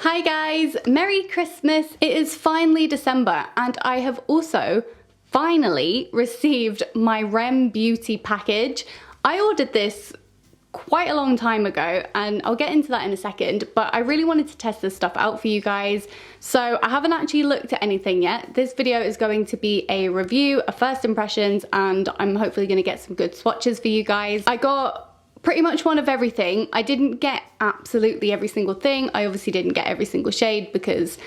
Hi guys, Merry Christmas. It is finally December and I have also finally received my REM Beauty package. I ordered this quite a long time ago and I'll get into that in a second, but I really wanted to test this stuff out for you guys. So I haven't actually looked at anything yet. This video is going to be a review, a first impressions, and I'm hopefully going to get some good swatches for you guys. I got pretty much one of everything. I didn't get absolutely every single thing. I obviously didn't get every single shade because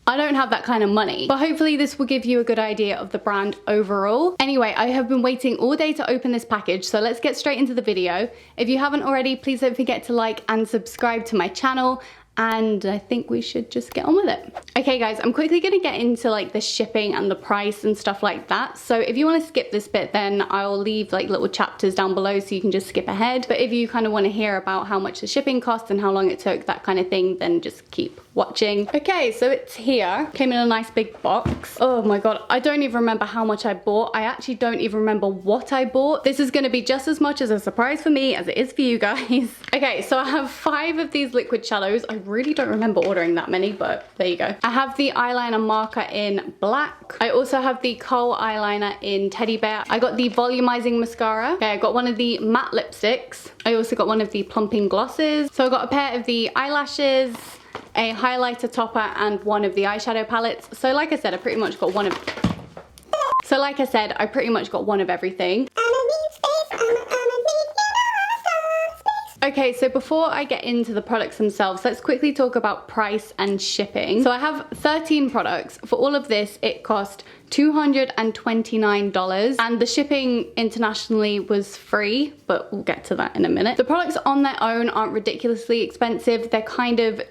I don't have that kind of money, but hopefully this will give you a good idea of the brand overall. Anyway, I have been waiting all day to open this package, so let's get straight into the video. If you haven't already, please don't forget to like and subscribe to my channel, and I think we should just get on with it. Okay guys, I'm quickly gonna get into like the shipping and the price and stuff like that. So if you wanna skip this bit, then I'll leave like little chapters down below so you can just skip ahead. But if you kind of wanna hear about how much the shipping cost and how long it took, that kind of thing, then just keep watching. Okay, so it's here. Came in a nice big box. Oh my God, I don't even remember how much I bought. I actually don't even remember what I bought. This is gonna be just as much as a surprise for me as it is for you guys. Okay, so I have 5 of these liquid shadows. I really don't remember ordering that many, but there you go. I have the eyeliner marker in black. I also have the kohl eyeliner in teddy bear. I got the volumizing mascara. Okay, I got one of the matte lipsticks. I also got one of the plumping glosses. So I got a pair of the eyelashes, a highlighter topper, and one of the eyeshadow palettes. So like I said, I pretty much got one of everything. Okay, so before I get into the products themselves, let's quickly talk about price and shipping. So I have 13 products. For all of this, it cost $229, and the shipping internationally was free, but we'll get to that in a minute. The products on their own aren't ridiculously expensive. They're kind of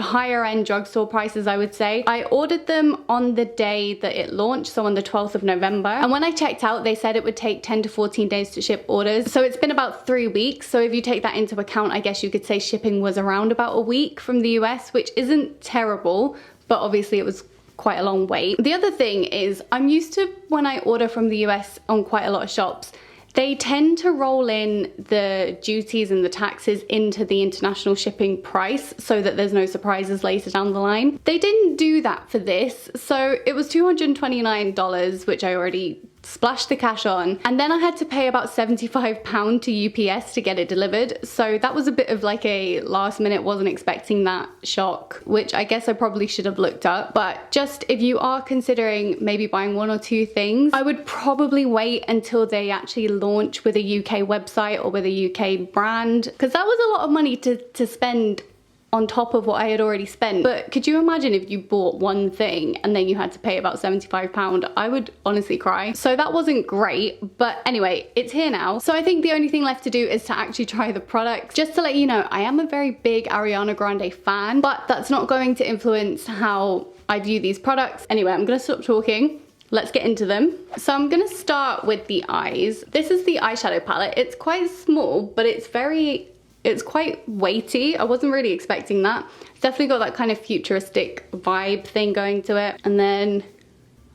higher end drugstore prices, I would say. I ordered them on the day that it launched, so on the 12th of November. And when I checked out, they said it would take 10 to 14 days to ship orders. So it's been about 3 weeks. So if you take that into account, I guess you could say shipping was around about a week from the US, which isn't terrible, but obviously it was quite a long wait. The other thing is I'm used to when I order from the US on quite a lot of shops, they tend to roll in the duties and the taxes into the international shipping price so that there's no surprises later down the line. They didn't do that for this, so it was $229, which I already splashed the cash on, and then I had to pay about £75 to UPS to get it delivered. So that was a bit of like a last minute, wasn't expecting that shock, which I guess I probably should have looked up. But just if you are considering maybe buying 1 or 2 things, I would probably wait until they actually launch with a UK website or with a UK brand, because that was a lot of money to spend on top of what I had already spent. But could you imagine if you bought one thing and then you had to pay about £75? I would honestly cry. So that wasn't great, but anyway, it's here now. So I think the only thing left to do is to actually try the product. Just to let you know, I am a very big Ariana Grande fan, but that's not going to influence how I view these products. Anyway, I'm gonna stop talking. Let's get into them. So I'm gonna start with the eyes. This is the eyeshadow palette. It's quite small, but it's quite weighty. I wasn't really expecting that. It's definitely got that kind of futuristic vibe thing going to it. And then,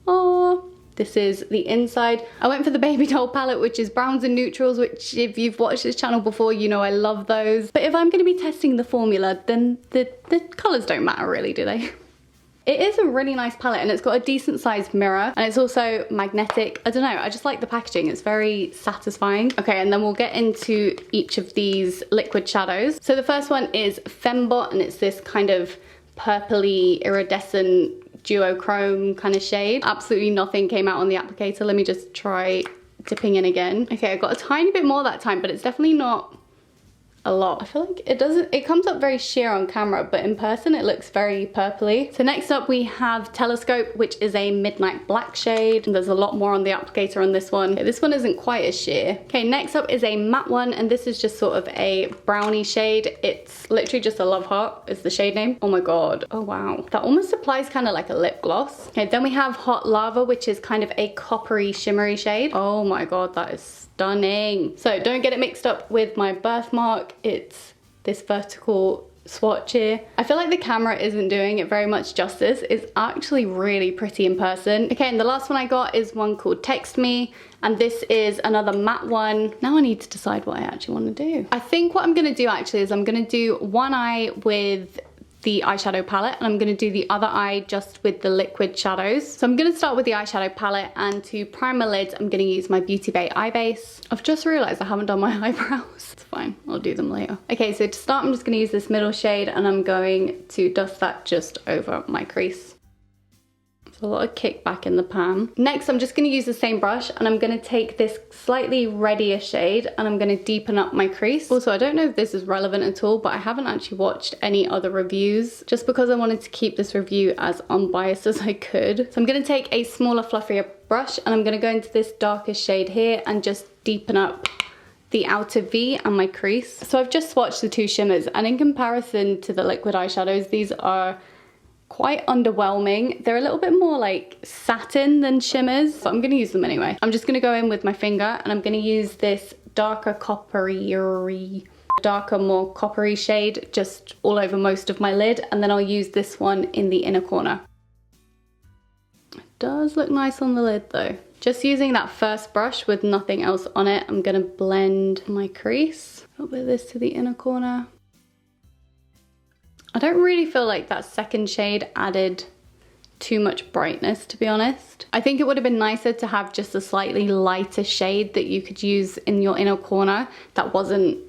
oh, this is the inside. I went for the babydoll palette, which is browns and neutrals, which if you've watched this channel before, you know I love those. But if I'm gonna be testing the formula, then the colors don't matter really, do they? It is a really nice palette, and it's got a decent sized mirror, and it's also magnetic. I don't know, I just like the packaging. It's very satisfying. Okay, and then we'll get into each of these liquid shadows. So the first one is Fembot, and it's this kind of purpley iridescent duochrome kind of shade. Absolutely nothing came out on the applicator. Let me just try dipping in again. Okay, I got a tiny bit more that time, but it's definitely not a lot. I feel like it comes up very sheer on camera, but in person it looks very purpley. So next up we have Telescope, which is a midnight black shade. And there's a lot more on the applicator on this one. Okay, this one isn't quite as sheer. Okay, next up is a matte one, and this is just sort of a brownie shade. It's literally just a Loveheart is the shade name. Oh my God, oh wow. That almost applies kind of like a lip gloss. Okay, then we have Hot Lava, which is kind of a coppery shimmery shade. Oh my God, that is stunning. So don't get it mixed up with my birthmark. It's this vertical swatch here. I feel like the camera isn't doing it very much justice. It's actually really pretty in person. Okay, and the last one I got is one called Text Me, and this is another matte one. Now I need to decide what I actually want to do. I think what I'm gonna do actually is I'm gonna do one eye with the eyeshadow palette, and I'm going to do the other eye just with the liquid shadows. So I'm going to start with the eyeshadow palette, and to prime my lids I'm going to use my Beauty Bay eye base. I've just realised I haven't done my eyebrows. It's fine, I'll do them later. Okay, so to start I'm just going to use this middle shade, and I'm going to dust that just over my crease. A lot of kickback in the pan. Next, I'm just going to use the same brush, and I'm going to take this slightly reddier shade, and I'm going to deepen up my crease. Also, I don't know if this is relevant at all, but I haven't actually watched any other reviews just because I wanted to keep this review as unbiased as I could. So I'm going to take a smaller, fluffier brush, and I'm going to go into this darker shade here and just deepen up the outer V and my crease. So I've just swatched the two shimmers, and in comparison to the liquid eyeshadows, these are quite underwhelming. They're a little bit more like satin than shimmers, but I'm gonna use them anyway. I'm just gonna go in with my finger, and I'm gonna use this darker more coppery shade just all over most of my lid, and then I'll use this one in the inner corner. It does look nice on the lid though. Just using that first brush with nothing else on it, I'm gonna blend my crease. A little bit of this to the inner corner. I don't really feel like that second shade added too much brightness, to be honest. I think it would have been nicer to have just a slightly lighter shade that you could use in your inner corner that wasn't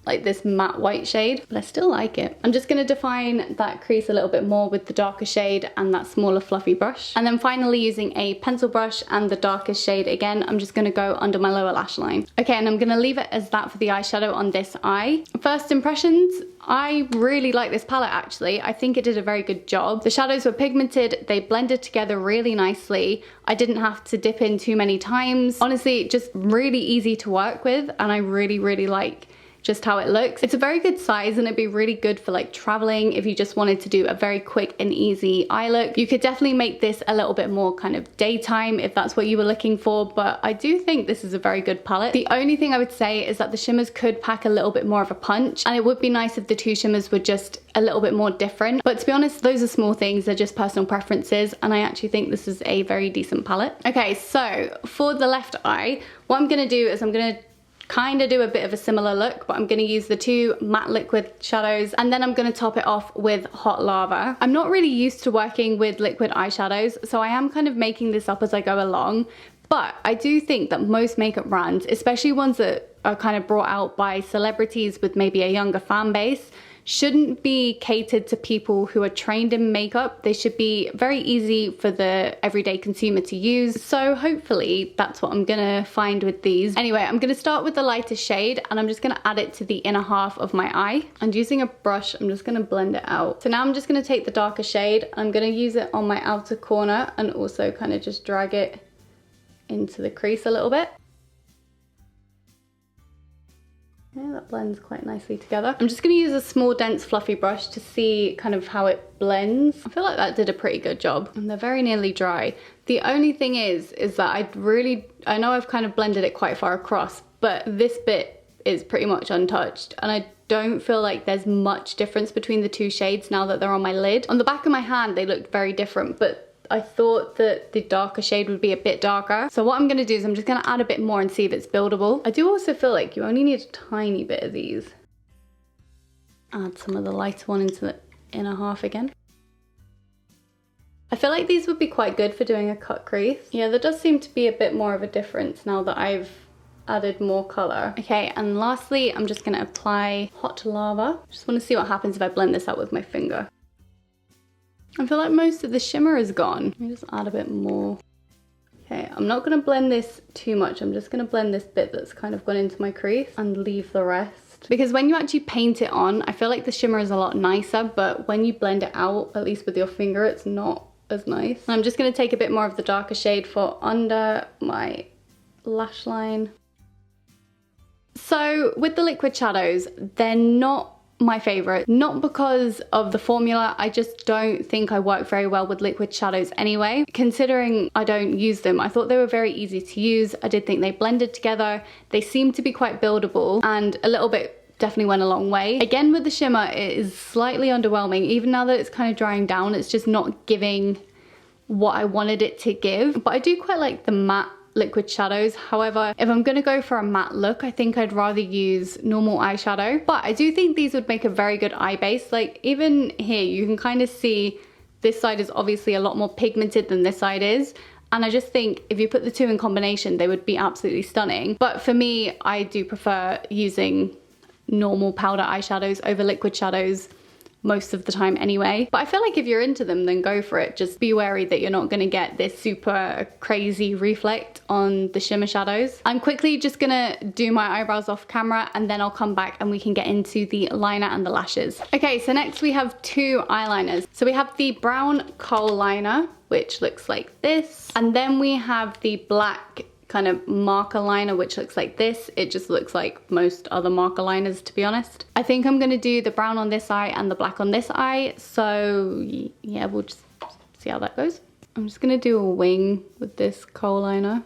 like this matte white shade, but I still like it. I'm just gonna define that crease a little bit more with the darker shade and that smaller fluffy brush. And then finally, using a pencil brush and the darkest shade again, I'm just gonna go under my lower lash line. Okay, and I'm gonna leave it as that for the eyeshadow on this eye. First impressions, I really like this palette actually. I think it did a very good job. The shadows were pigmented, they blended together really nicely. I didn't have to dip in too many times. Honestly, just really easy to work with, and I really, really like just how it looks. It's a very good size, and it'd be really good for like traveling if you just wanted to do a very quick and easy eye look. You could definitely make this a little bit more kind of daytime if that's what you were looking for, but I do think this is a very good palette. The only thing I would say is that the shimmers could pack a little bit more of a punch, and it would be nice if the two shimmers were just a little bit more different. But to be honest, those are small things, they're just personal preferences, and I actually think this is a very decent palette. Okay, so for the left eye, what I'm gonna do is I'm gonna kind of do a bit of a similar look, but I'm going to use the two matte liquid shadows, and then I'm going to top it off with hot lava. I'm not really used to working with liquid eyeshadows, so I am kind of making this up as I go along, but I do think that most makeup brands, especially ones that are kind of brought out by celebrities with maybe a younger fan base, shouldn't be catered to people who are trained in makeup. They should be very easy for the everyday consumer to use. So hopefully that's what I'm gonna find with these. Anyway, I'm gonna start with the lighter shade, and I'm just gonna add it to the inner half of my eye. And using a brush, I'm just gonna blend it out. So now I'm just gonna take the darker shade, I'm gonna use it on my outer corner, and also kind of just drag it into the crease a little bit. Yeah, that blends quite nicely together. I'm just going to use a small, dense, fluffy brush to see kind of how it blends. I feel like that did a pretty good job, and they're very nearly dry. The only thing is that I know I've kind of blended it quite far across, but this bit is pretty much untouched, and I don't feel like there's much difference between the two shades now that they're on my lid. On the back of my hand, they looked very different, but I thought that the darker shade would be a bit darker. So what I'm gonna do is I'm just gonna add a bit more and see if it's buildable. I do also feel like you only need a tiny bit of these. Add some of the lighter one into the inner half again. I feel like these would be quite good for doing a cut crease. Yeah, there does seem to be a bit more of a difference now that I've added more color. Okay, and lastly, I'm just gonna apply hot lava. Just wanna see what happens if I blend this out with my finger. I feel like most of the shimmer is gone. Let me just add a bit more. Okay, I'm not gonna blend this too much. I'm just gonna blend this bit that's kind of gone into my crease and leave the rest. Because when you actually paint it on, I feel like the shimmer is a lot nicer, but when you blend it out, at least with your finger, it's not as nice. And I'm just gonna take a bit more of the darker shade for under my lash line. So with the liquid shadows, they're not my favorite, not because of the formula. I just don't think I work very well with liquid shadows anyway. Considering I don't use them, I thought they were very easy to use. I did think they blended together. They seem to be quite buildable, and a little bit definitely went a long way. Again, with the shimmer, it is slightly underwhelming. Even now that it's kind of drying down, it's just not giving what I wanted it to give. But I do quite like the matte liquid shadows. However, if I'm gonna go for a matte look, I think I'd rather use normal eyeshadow. But I do think these would make a very good eye base. Like even here, you can kind of see this side is obviously a lot more pigmented than this side is. And I just think if you put the two in combination, they would be absolutely stunning. But for me, I do prefer using normal powder eyeshadows over liquid shadows most of the time anyway. But I feel like if you're into them, then go for it. Just be wary that you're not gonna get this super crazy reflect on the shimmer shadows. I'm quickly just gonna do my eyebrows off camera and then I'll come back and we can get into the liner and the lashes. Okay, so next we have two eyeliners. So we have the brown kohl liner, which looks like this. And then we have the black kind of marker liner, which looks like this. It just looks like most other marker liners, to be honest. I think I'm gonna do the brown on this eye and the black on this eye. So yeah, we'll just see how that goes. I'm just gonna do a wing with this kohl liner.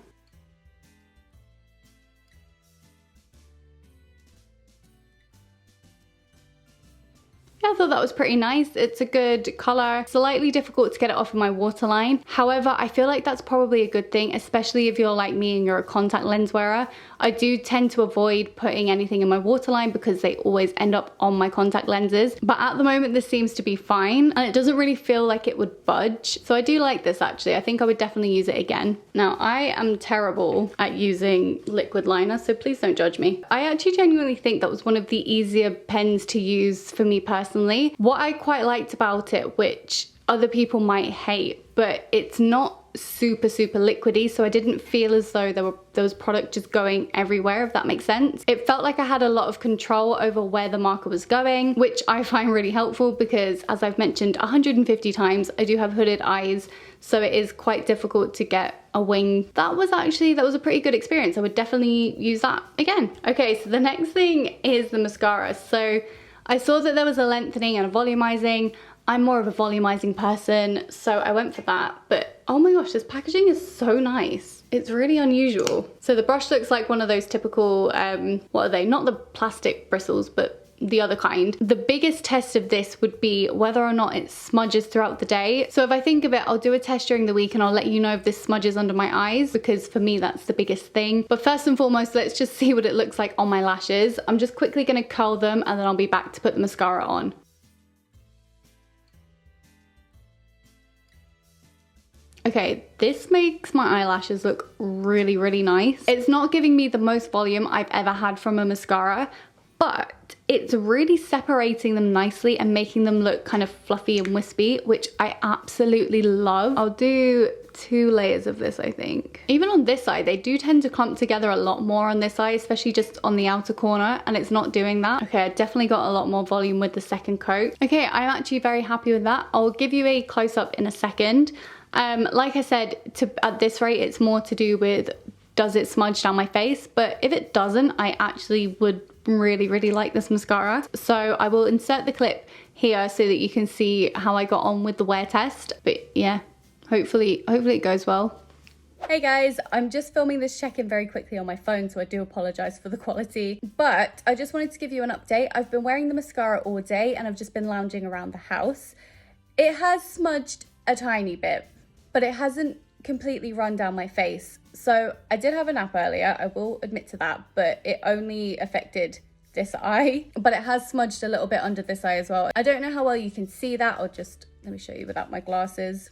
Yeah, I thought that was pretty nice. It's a good color. Slightly difficult to get it off of my waterline. However, I feel like that's probably a good thing, especially if you're like me and you're a contact lens wearer. I do tend to avoid putting anything in my waterline because they always end up on my contact lenses. But at the moment, this seems to be fine and it doesn't really feel like it would budge. So I do like this actually. I think I would definitely use it again. Now, I am terrible at using liquid liner, so please don't judge me. I actually genuinely think that was one of the easier pens to use for me personally. What I quite liked about it, which other people might hate, but it's not super liquidy, so I didn't feel as though there was product just going everywhere, if that makes sense. It felt like I had a lot of control over where the marker was going, which I find really helpful because, as I've mentioned 150 times, I do have hooded eyes, so it is quite difficult to get a wing. That was a pretty good experience. I would definitely use that again. Okay, so the next thing is the mascara. So I saw that there was a lengthening and a volumizing. I'm more of a volumizing person, so I went for that. But oh my gosh, this packaging is so nice. It's really unusual. So the brush looks like one of those typical, what are they? Not the plastic bristles, but the other kind. The biggest test of this would be whether or not it smudges throughout the day. So if I think of it, I'll do a test during the week and I'll let you know if this smudges under my eyes, because for me that's the biggest thing. But first and foremost, let's just see what it looks like on my lashes. I'm just quickly gonna curl them and then I'll be back to put the mascara on. Okay, this makes my eyelashes look really nice. It's not giving me the most volume I've ever had from a mascara, but it's really separating them nicely and making them look kind of fluffy and wispy, which I absolutely love. I'll do 2 layers of this, I think. Even on this side, they do tend to clump together a lot more on this eye, especially just on the outer corner, and it's not doing that. Okay, I definitely got a lot more volume with the second coat. Okay, I'm actually very happy with that. I'll give you a close-up in a second. Like I said, at this rate, it's more to do with does it smudge down my face, but if it doesn't, I actually would really like this mascara. So I will insert the clip here so that you can see how I got on with the wear test. But yeah, hopefully it goes well. Hey guys, I'm just filming this check-in very quickly on my phone, so I do apologize for the quality, but I just wanted to give you an update. I've been wearing the mascara all day and I've just been lounging around the house. It has smudged a tiny bit, but it hasn't completely run down my face. So I did have a nap earlier, I will admit to that, but it only affected this eye, but it has smudged a little bit under this eye as well. I don't know how well you can see that. Let me show you without my glasses.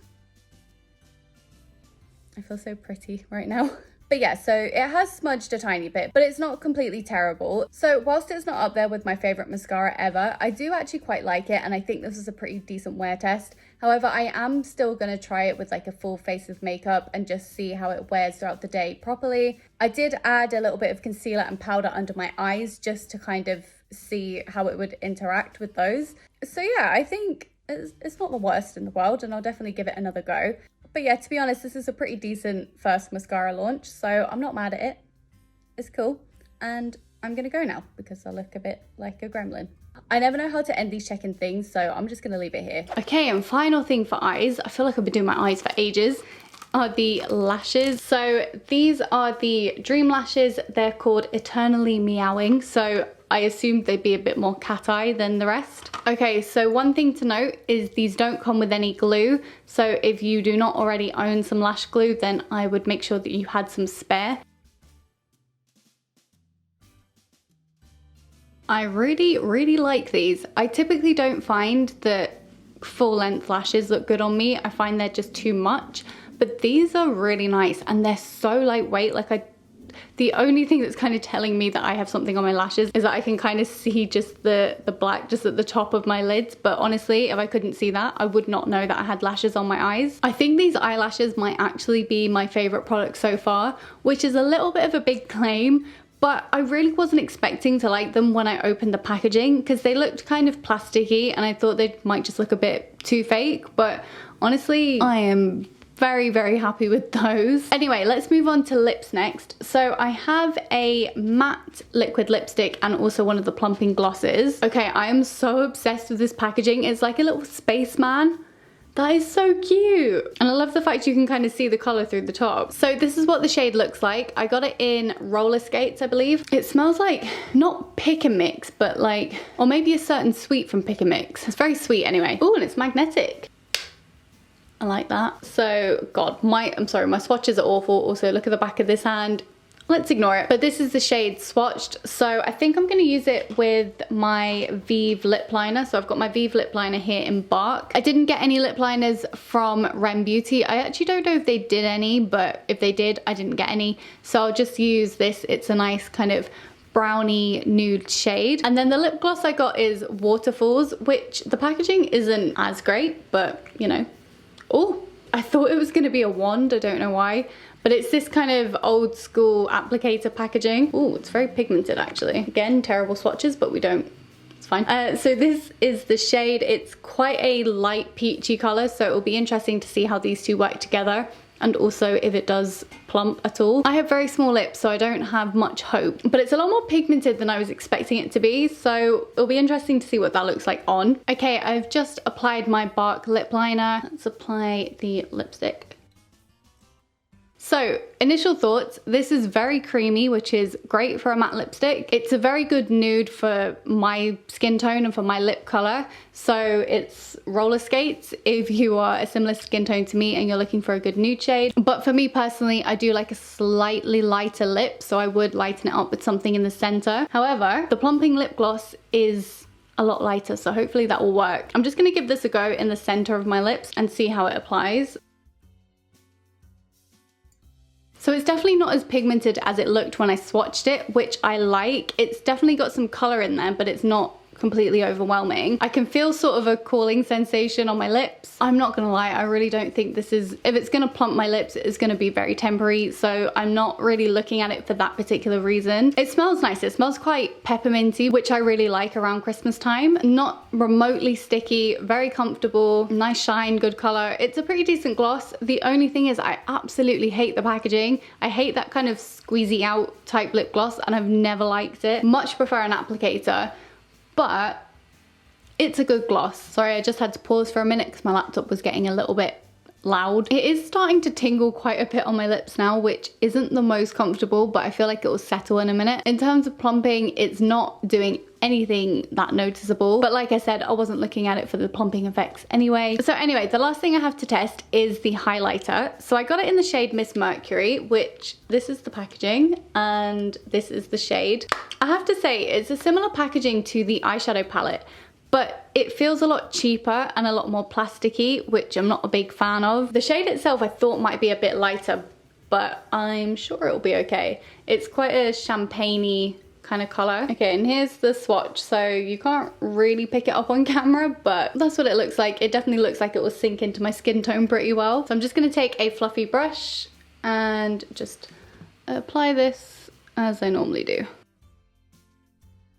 I feel so pretty right now. But yeah, so it has smudged a tiny bit, but it's not completely terrible. So whilst it's not up there with my favorite mascara ever, I do actually quite like it, and I think this is a pretty decent wear test. However, I am still gonna try it with like a full face of makeup and just see how it wears throughout the day properly. I did add a little bit of concealer and powder under my eyes just to kind of see how it would interact with those. So yeah, I think it's not the worst in the world, and I'll definitely give it another go. But yeah, to be honest, this is a pretty decent first mascara launch, so I'm not mad at it. It's cool. And I'm gonna go now because I look a bit like a gremlin. I never know how to end these check-in things, so I'm just gonna leave it here. Okay, and final thing for eyes. I feel like I've been doing my eyes for ages. Are the lashes. So these are the Dream lashes. They're called Eternally Meowing. So I assumed they'd be a bit more cat eye than the rest. Okay, so one thing to note is these don't come with any glue. So if you do not already own some lash glue, then I would make sure that you had some spare. I really like these. I typically don't find that full length lashes look good on me. I find they're just too much, but these are really nice and they're so lightweight. Like the only thing that's kind of telling me that I have something on my lashes is that I can kind of see just the black just at the top of my lids. But honestly, if I couldn't see that, I would not know that I had lashes on my eyes. I think these eyelashes might actually be my favorite product so far, which is a little bit of a big claim, but I really wasn't expecting to like them when I opened the packaging because they looked kind of plasticky and I thought they might just look a bit too fake. But honestly, I am very happy with those. Anyway, let's move on to lips next. So I have a matte liquid lipstick and also one of the plumping glosses. Okay, I am so obsessed with this packaging. It's like a little spaceman. That is so cute. And I love the fact you can kind of see the color through the top. So this is what the shade looks like. I got it in roller skates, I believe. It smells like, not pick and mix, but like, or maybe a certain sweet from pick and mix. It's very sweet anyway. Oh, and it's magnetic. I like that. So, God, I'm sorry, my swatches are awful. Also, look at the back of this hand. Let's ignore it. But this is the shade swatched. So I think I'm gonna use it with my Vive lip liner. So I've got my Vive lip liner here in Bark. I didn't get any lip liners from REM Beauty. I actually don't know if they did any, but if they did, I didn't get any. So I'll just use this. It's a nice kind of brownie nude shade. And then the lip gloss I got is Waterfalls, which the packaging isn't as great, but you know. Oh, I thought it was gonna be a wand, I don't know why. But it's this kind of old school applicator packaging. Oh, it's very pigmented actually. Again, terrible swatches, but we don't, it's fine. So this is the shade. It's quite a light peachy color, so it'll be interesting to see how these two work together and also if it does plump at all. I have very small lips, so I don't have much hope, but it's a lot more pigmented than I was expecting it to be, so it'll be interesting to see what that looks like on. Okay, I've just applied my Bark lip liner. Let's apply the lipstick. So, initial thoughts, this is very creamy, which is great for a matte lipstick. It's a very good nude for my skin tone and for my lip color. So it's roller skates if you are a similar skin tone to me and you're looking for a good nude shade. But for me personally, I do like a slightly lighter lip, so I would lighten it up with something in the center. However, the plumping lip gloss is a lot lighter, so hopefully that will work. I'm just gonna give this a go in the center of my lips and see how it applies. So it's definitely not as pigmented as it looked when I swatched it, which I like. It's definitely got some color in there, but it's not completely overwhelming. I can feel sort of a cooling sensation on my lips. I'm not gonna lie, I really don't think this is, if it's gonna plump my lips, it's gonna be very temporary, so I'm not really looking at it for that particular reason. It smells nice, it smells quite pepperminty, which I really like around Christmas time. Not remotely sticky, very comfortable, nice shine, good color. It's a pretty decent gloss. The only thing is I absolutely hate the packaging. I hate that kind of squeezy out type lip gloss and I've never liked it. Much prefer an applicator. But it's a good gloss. Sorry, I just had to pause for a minute because my laptop was getting a little bit loud. It is starting to tingle quite a bit on my lips now, which isn't the most comfortable, but I feel like it will settle in a minute. In terms of plumping, it's not doing anything that noticeable, but like I said, I wasn't looking at it for the plumping effects anyway. So anyway, the last thing I have to test is the highlighter. So I got it in the shade Miss Mercury, which this is the packaging and this is the shade. I have to say it's a similar packaging to the eyeshadow palette, but it feels a lot cheaper and a lot more plasticky, which I'm not a big fan of. The shade itself I thought might be a bit lighter, but I'm sure it'll be okay. It's quite a champagne-y kind of color. Okay, and here's the swatch. So you can't really pick it up on camera, but that's what it looks like. It definitely looks like it will sink into my skin tone pretty well. So I'm just gonna take a fluffy brush and just apply this as I normally do.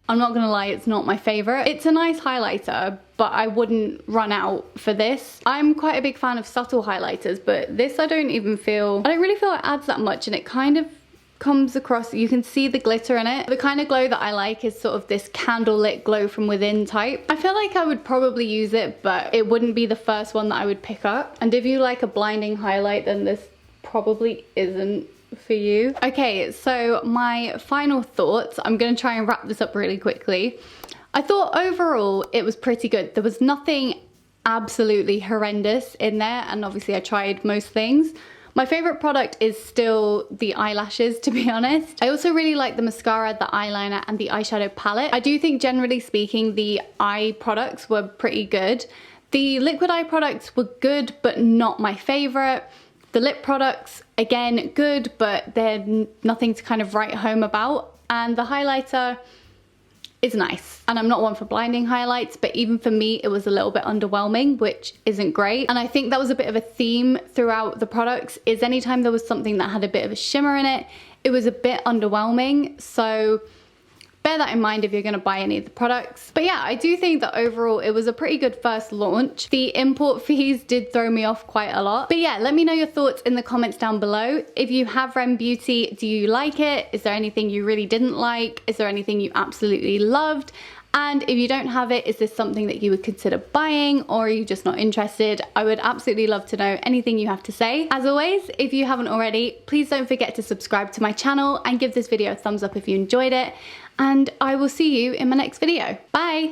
I'm not gonna lie, it's not my favorite. It's a nice highlighter, but I wouldn't run out for this. I'm quite a big fan of subtle highlighters, but this I don't really feel it adds that much, and it kind of comes across, you can see the glitter in it. The kind of glow that I like is sort of this candlelit glow from within type. I feel like I would probably use it, but it wouldn't be the first one that I would pick up. And if you like a blinding highlight, then this probably isn't for you. Okay, so my final thoughts, I'm gonna try and wrap this up really quickly. I thought overall it was pretty good. There was nothing absolutely horrendous in there, and obviously I tried most things. My favorite product is still the eyelashes, to be honest. I also really like the mascara, the eyeliner, and the eyeshadow palette. I do think generally speaking the eye products were pretty good. The liquid eye products were good, but not my favorite. The lip products, again, good, but they're nothing to kind of write home about. And the highlighter is nice. And I'm not one for blinding highlights, but even for me, it was a little bit underwhelming, which isn't great. And I think that was a bit of a theme throughout the products, is anytime there was something that had a bit of a shimmer in it, it was a bit underwhelming. So bear that in mind if you're gonna buy any of the products. But yeah, I do think that overall it was a pretty good first launch. The import fees did throw me off quite a lot. But yeah, let me know your thoughts in the comments down below. If you have REM Beauty, do you like it? Is there anything you really didn't like? Is there anything you absolutely loved? And if you don't have it, is this something that you would consider buying, or are you just not interested? I would absolutely love to know anything you have to say. As always, if you haven't already, please don't forget to subscribe to my channel and give this video a thumbs up if you enjoyed it. And I will see you in my next video. Bye!